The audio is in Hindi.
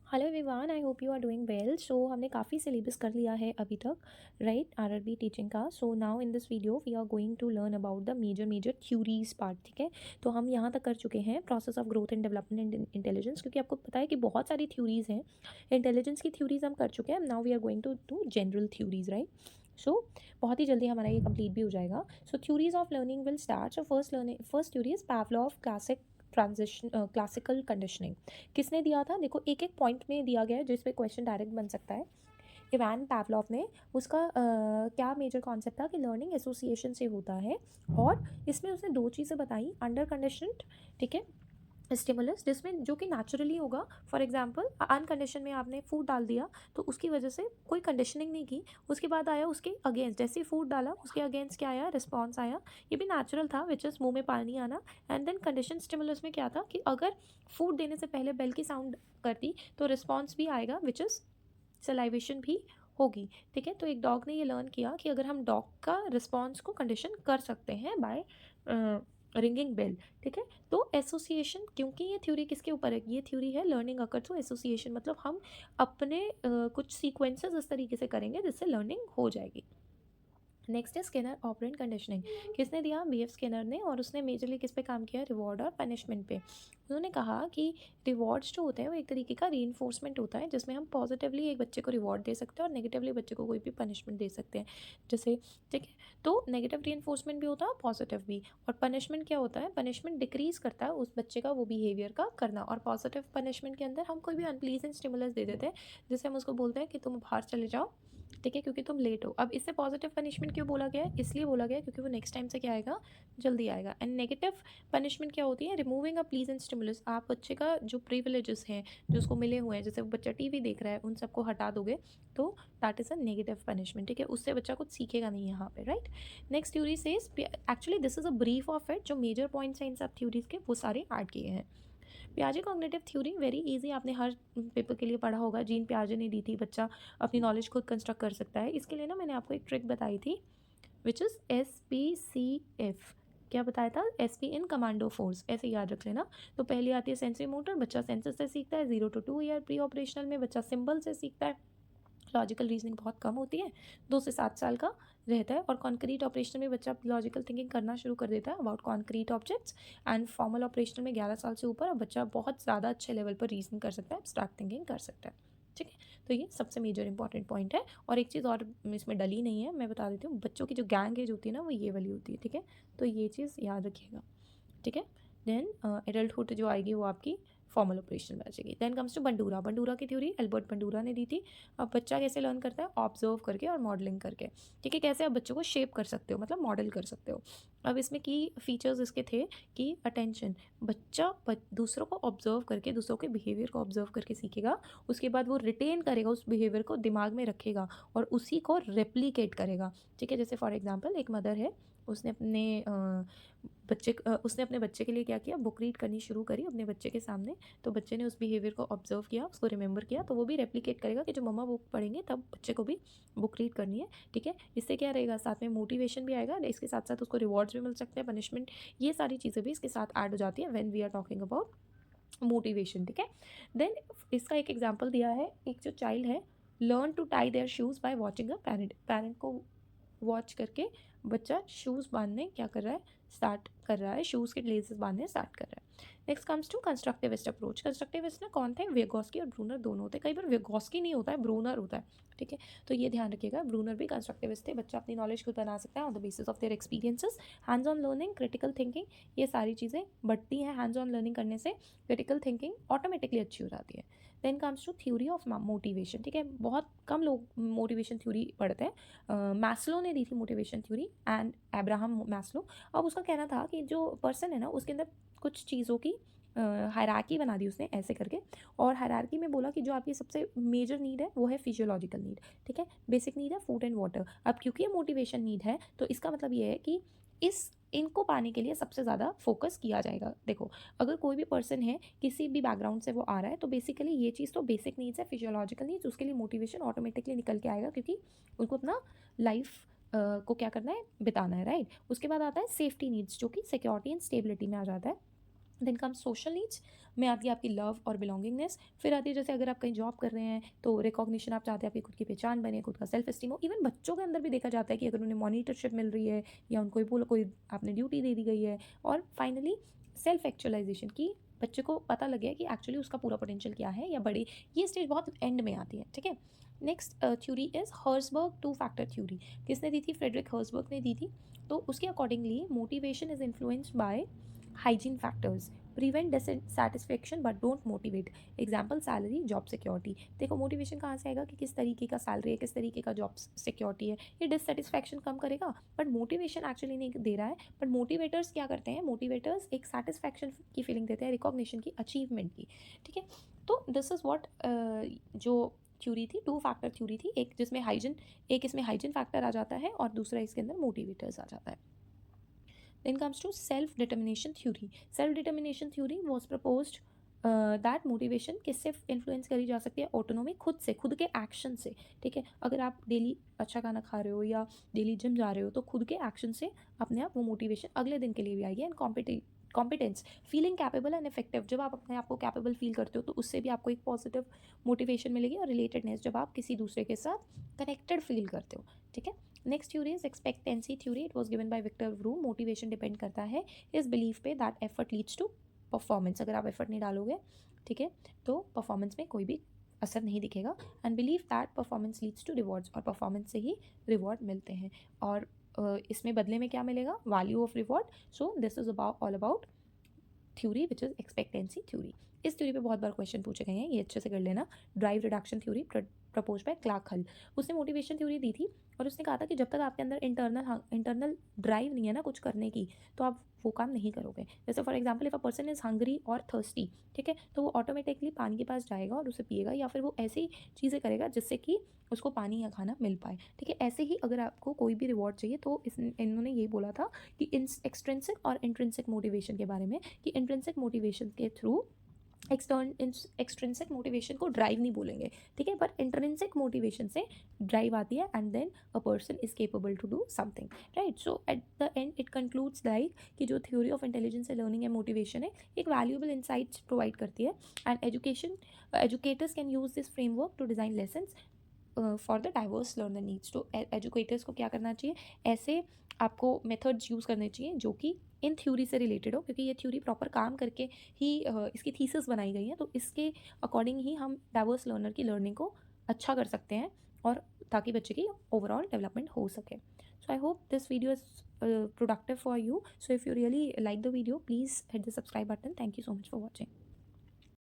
Hello everyone, I hope you are doing well. So हमने काफ़ी सिलेबस कर लिया है अभी तक, राइट, आरआरबी टीचिंग का। So now in this video we are going to learn about the major theories part. ठीक है, तो हम यहाँ तक कर चुके हैं process of growth and development and intelligence, क्योंकि आपको पता है कि बहुत सारी थ्योरीज हैं। इंटेलिजेंस की थ्योरीज हम कर चुके हैं, now we are going to do general theories, right. So बहुत ही जल्दी हमारा ये कंप्लीट भी हो जाएगा। So theories of learning will start. So first theory is Pavlov classical conditioning. किसने दिया था? देखो, एक एक पॉइंट में दिया गया है जिस पे क्वेश्चन डायरेक्ट बन सकता है। इवान पावलोव ने, उसका क्या मेजर कॉन्सेप्ट था कि लर्निंग एसोसिएशन से होता है। और इसमें उसने दो चीज़ें बताई, अंडर कंडीशनड, ठीक है, स्टिमुलस, जिसमें जो कि नेचुरली होगा। फॉर एग्जांपल, अनकंडीशन में आपने फूड डाल दिया तो उसकी वजह से कोई कंडीशनिंग नहीं की, उसके बाद आया उसके अगेंस्ट, जैसे फूड डाला उसके अगेंस्ट क्या आया, रिस्पॉन्स आया। ये भी नेचुरल था, विच इज़ मुंह में पानी आना। एंड देन कंडीशन स्टिमुलस में क्या था कि अगर फूड देने से पहले बेल की साउंड करती तो रिस्पॉन्स भी आएगा, विच इज़ सलाइवेशन भी होगी। ठीक है, तो एक डॉग ने ये लर्न किया कि अगर हम डॉग का रिस्पॉन्स को कंडीशन कर सकते हैं बाय रिंगिंग बेल। ठीक है, तो एसोसिएशन, क्योंकि ये थ्योरी किसके ऊपर है, ये थ्योरी है लर्निंग अकर थ्रू एसोसिएशन, मतलब हम अपने कुछ सीक्वेंसेस इस तरीके से करेंगे जिससे लर्निंग हो जाएगी। नेक्स्ट है स्किनर ऑपरेंट कंडीशनिंग। किसने दिया? बी.एफ. स्किनर ने। और उसने मेजरली किस पे काम किया? रिवॉर्ड और पनिशमेंट पे। उन्होंने कहा कि रिवॉर्ड्स जो होते हैं वो एक तरीके का रीइंफोर्समेंट होता है, जिसमें हम पॉजिटिवली एक बच्चे को रिवॉर्ड दे सकते हैं और नेगेटिवली बच्चे को कोई भी पनिशमेंट दे सकते हैं। जैसे, ठीक है, तो नेगेटिव रीइंफोर्समेंट भी होता है, पॉजिटिव भी। और पनिशमेंट क्या होता है? पनिशमेंट डिक्रीज करता है उस बच्चे का वो बिहेवियर का करना। और पॉजिटिव पनिशमेंट के अंदर हम कोई भी अनप्लीजेंट स्टिमुलस दे देते हैं, जिससे हम उसको बोलते हैं कि तुम बाहर चले जाओ, ठीक है, क्योंकि तुम लेट हो। अब इससे पॉजिटिव पनिशमेंट क्यों बोला गया है? इसलिए बोला गया है क्योंकि वो नेक्स्ट टाइम से क्या आएगा, जल्दी आएगा। एंड नेगेटिव पनिशमेंट क्या होती है? Removing a pleasant stimulus. आप बच्चे का जो प्रिविलेजेस हैं, जो उसको मिले हुए हैं, जैसे वो बच्चा टीवी देख रहा है, उन सबको हटा दोगे तो that is a negative punishment. ठीक है, उससे बच्चा कुछ सीखेगा नहीं यहाँ पे, right. Next theory says, actually this is a brief of it, जो मेजर पॉइंट्स हैं इन सब थ्योरीज के वो सारे ऐड किए हैं। पियाजे कॉग्निटिव थ्योरी वेरी इजी, आपने हर पेपर के लिए पढ़ा होगा। जीन पियाजे ने दी थी, बच्चा अपनी नॉलेज खुद कंस्ट्रक्ट कर सकता है। इसके लिए ना मैंने आपको एक ट्रिक बताई थी, विच इज़ SPCF। क्या बताया था? SP इन कमांडो फोर्स, ऐसे याद रख लेना। तो पहले आती है सेंसरी मोटर, बच्चा सेंसर से सीखता है। 0 to 2 ईयर प्री ऑपरेशनल में बच्चा सिंबल से सीखता है। लॉजिकल रीजनिंग बहुत कम होती है, 2 से 7 साल का रहता है। और कॉन्क्रीट ऑपरेशन में बच्चा लॉजिकल थिंकिंग करना शुरू कर देता है about concrete objects. And formal operation में 11 साल से ऊपर अब बच्चा बहुत ज़्यादा अच्छे लेवल पर रीजनिंग कर सकता है, एब्स्ट्रैक्ट थिंकिंग कर सकता है। ठीक है, तो ये सबसे मेजर इंपॉर्टेंट पॉइंट है। और एक चीज़ और इसमें डली नहीं है, मैं बता देती हूँ, बच्चों की जो गैंग एज होती है ना वो ये वाली होती है। ठीक है, तो ये चीज़ याद रखिएगा। ठीक है, देन एडल्टहुड जो आएगी वो आपकी फॉर्मल ऑपरेशन में आ जाएगी। Then comes to Bandura. Bandura की थ्योरी एल्बर्ट बंडूरा ने दी थी। अब बच्चा कैसे लर्न करता है? ऑब्जर्व करके और मॉडलिंग करके। ठीक है, कैसे आप बच्चों को शेप कर सकते हो, मतलब मॉडल कर सकते हो। अब इसमें की फीचर्स इसके थे कि अटेंशन, बच्चा दूसरों को ऑब्जर्व करके, दूसरों के बिहेवियर को ऑब्जर्व करके सीखेगा। उसके बाद वो रिटेन करेगा, उस बिहेवियर को दिमाग में रखेगा और उसी को रेप्लीकेट करेगा। ठीक है, जैसे फॉर एग्जाम्पल एक मदर है, उसने उसने अपने बच्चे के लिए क्या किया, बुक रीड करनी शुरू करी अपने बच्चे के सामने। तो बच्चे ने उस बिहेवियर को ऑब्जर्व किया, उसको रिमेंबर किया, तो वो भी रेप्लिकेट करेगा कि जो मम्मा बुक पढ़ेंगे तब बच्चे को भी बुक रीड करनी है। ठीक है, इससे क्या रहेगा, साथ में मोटिवेशन भी आएगा, इसके साथ साथ उसको रिवॉर्ड्स भी मिल सकते हैं, पनिशमेंट, ये सारी चीज़ें भी इसके साथ ऐड हो जाती है when we are talking about motivation. ठीक है, देन इसका एक एग्जाम्पल दिया है, एक जो चाइल्ड है learn to tie their shoes by watching a parent. Parent को वॉच करके बच्चा शूज़ बांधने क्या कर रहा है, स्टार्ट कर रहा है, शूज़ के लेसेस बांधने स्टार्ट कर रहा है। Next comes to constructivist approach. Constructivist ना कौन थे? वेगोस्की और ब्रूनर दोनों होते हैं। कई बार वेगोस्की नहीं होता है, ब्रूनर होता है। ठीक है, तो ये ध्यान रखिएगा, ब्रूनर भी कंस्ट्रक्टिविस्ट थे। बच्चा अपनी नॉलेज खुद बना सकता है on the basis of their experiences. Hands on learning, critical thinking, ये सारी चीज़ें बढ़ती हैं हैंड्स ऑन लर्निंग करने से। क्रिटिकल थिंकिंग ऑटोमेटिकली अच्छी हो जाती है। Then comes to theory of motivation. ठीक है, बहुत कम लोग मोटिवेशन थ्योरी पढ़ते हैं। मैस्लो ने दी थी motivation theory, and Abraham Maslow. अब उसका कहना था कि जो पर्सन है ना उसके अंदर कुछ चीज़ों की हायरार्की बना दी उसने ऐसे करके। और हायरार्की में बोला कि जो आपकी सबसे मेजर नीड है वो है फिजियोलॉजिकल नीड। ठीक है, बेसिक नीड है फूड एंड वाटर। अब क्योंकि ये मोटिवेशन नीड है तो इसका मतलब ये है कि इनको पाने के लिए सबसे ज़्यादा फोकस किया जाएगा। देखो, अगर कोई भी पर्सन है, किसी भी बैकग्राउंड से वो आ रहा है, तो बेसिकली ये चीज़ तो बेसिक नीड्स है, फिजियोलॉजिकल नीड्स, उसके लिए मोटिवेशन ऑटोमेटिकली निकल के आएगा, क्योंकि उनको अपना लाइफ को क्या करना है, बिताना है, राइट। उसके बाद आता है सेफ्टी नीड्स, जो कि सिक्योरिटी एंड स्टेबिलिटी में आ जाता है। देन कम सोशल नीड्स में आती है आपकी लव और बिलोंगिंगनेस। फिर आती है जैसे अगर आप कहीं जॉब कर रहे हैं तो रिकॉग्निशन, आप चाहते हैं आपकी खुद की पहचान बने, खुद का सेल्फ एस्टीम हो। इवन बच्चों के अंदर भी देखा जाता है कि अगर उन्हें मॉनिटरशिप मिल रही है या उनको कोई आपने ड्यूटी दे दी गई है। और फाइनली सेल्फ एक्चुअलाइजेशन की, बच्चे को पता लगे कि एक्चुअली उसका पूरा पोटेंशियल क्या है या बड़े, ये स्टेज बहुत एंड में आती है। ठीक है, next theory is Herzberg two factor theory. किसने दी थी? फ्रेडरिक हर्सबर्ग ने दी थी। तो उसके accordingly motivation is influenced by hygiene factors, prevent dissatisfaction but don't motivate। Example salary, job security. देखो मोटिवेशन कहाँ से आएगा कि किस तरीके का सैलरी है, किस तरीके का जॉब सिक्योरिटी है, ये डिससेटिस्फैक्शन कम करेगा, बट मोटिवेशन एक्चुअली नहीं दे रहा है। बट मोटिवेटर्स क्या करते हैं? मोटिवेटर्स एक सेटिस्फैक्शन की फीलिंग देते हैं, रिकॉग्निशन की, अचीवमेंट की। ठीक है, तो दिस इज वॉट जो थ्योरी थी, टू फैक्टर थ्योरी थी, एक जिसमें हाइजीन, एक इसमें हाइजीन फैक्टर आ जाता है और दूसरा इसके अंदर मोटिवेटर्स आ जाता है। Then comes to self-determination theory. Self-determination theory was proposed that motivation किससे इन्फ्लुएंस करी जा सकती है? ऑटोनोमी, खुद से, खुद के एक्शन से। ठीक है, अगर आप डेली अच्छा खाना खा रहे हो या डेली जिम जा रहे हो तो खुद के एक्शन से अपने आप वो मोटिवेशन अगले दिन के लिए भी आएगी। And competence, feeling capable and effective, जब आप अपने आप को कैपेबल फील करते हो तो उससे भी आपको एक पॉजिटिव मोटिवेशन मिलेगी। और रिलेटेडनेस, जब आप किसी दूसरे के साथ कनेक्टेड फील करते हो। ठीक है, next theory is expectancy theory. It was given by Victor Vroom. Motivation depend करता है इस बिलीफ पे that effort leads to performance. अगर आप एफर्ट नहीं डालोगे, ठीक है, तो परफॉर्मेंस में कोई भी असर नहीं दिखेगा। And believe that performance leads to rewards, और परफॉर्मेंस से ही रिवॉर्ड मिलते हैं। और इसमें बदले में क्या मिलेगा? Value of reward. So this is about all about theory which is expectancy theory. इस थ्योरी पे बहुत बार क्वेश्चन पूछे गए हैं, ये अच्छे से कर लेना। Drive reduction theory propose by Clark Hull. उसने मोटिवेशन थ्योरी दी थी और उसने कहा था कि जब तक आपके अंदर इंटरनल ड्राइव नहीं है ना कुछ करने की, तो आप वो काम नहीं करोगे। जैसे for example, if a person is hungry और थर्स्टी, ठीक है, तो वो ऑटोमेटिकली पानी के पास जाएगा और उसे पिएगा, या फिर वो ऐसी चीज़ें करेगा जिससे कि उसको पानी या खाना मिल पाए। ठीक है, ऐसे ही अगर आपको कोई भी रिवॉर्ड चाहिए तो इन्होंने यही बोला था कि एक्सट्रिंसिक और इंट्रिंसिक मोटिवेशन के बारे में, कि इंट्रिंसिक मोटिवेशन के थ्रू एक्सट्रिंसिक मोटिवेशन को ड्राइव नहीं बोलेंगे। ठीक है, पर इंट्रिंसिक मोटिवेशन से ड्राइव आती है and then a person is capable to do something, right. So at the end it concludes like कि जो थ्योरी ऑफ इंटेलिजेंस है, लर्निंग है, मोटिवेशन है, एक वैल्यूएबल इंसाइट्स प्रोवाइड करती है। And educators can use this framework to design lessons for the diverse learner needs. तो एजुकेटर्स को क्या करना चाहिए? ऐसे आपको मेथड्स यूज़ करने चाहिए जो कि इन थ्योरी से रिलेटेड हो, क्योंकि ये थ्योरी प्रॉपर काम करके ही इसकी थीसिस बनाई गई है। तो इसके अकॉर्डिंग ही हम डाइवर्स लर्नर की लर्निंग को अच्छा कर सकते हैं, और ताकि बच्चे की ओवरऑल डेवलपमेंट हो सके। So I hope this video is productive for you. So if you really like the video, please hit the subscribe button. Thank you so much for watching.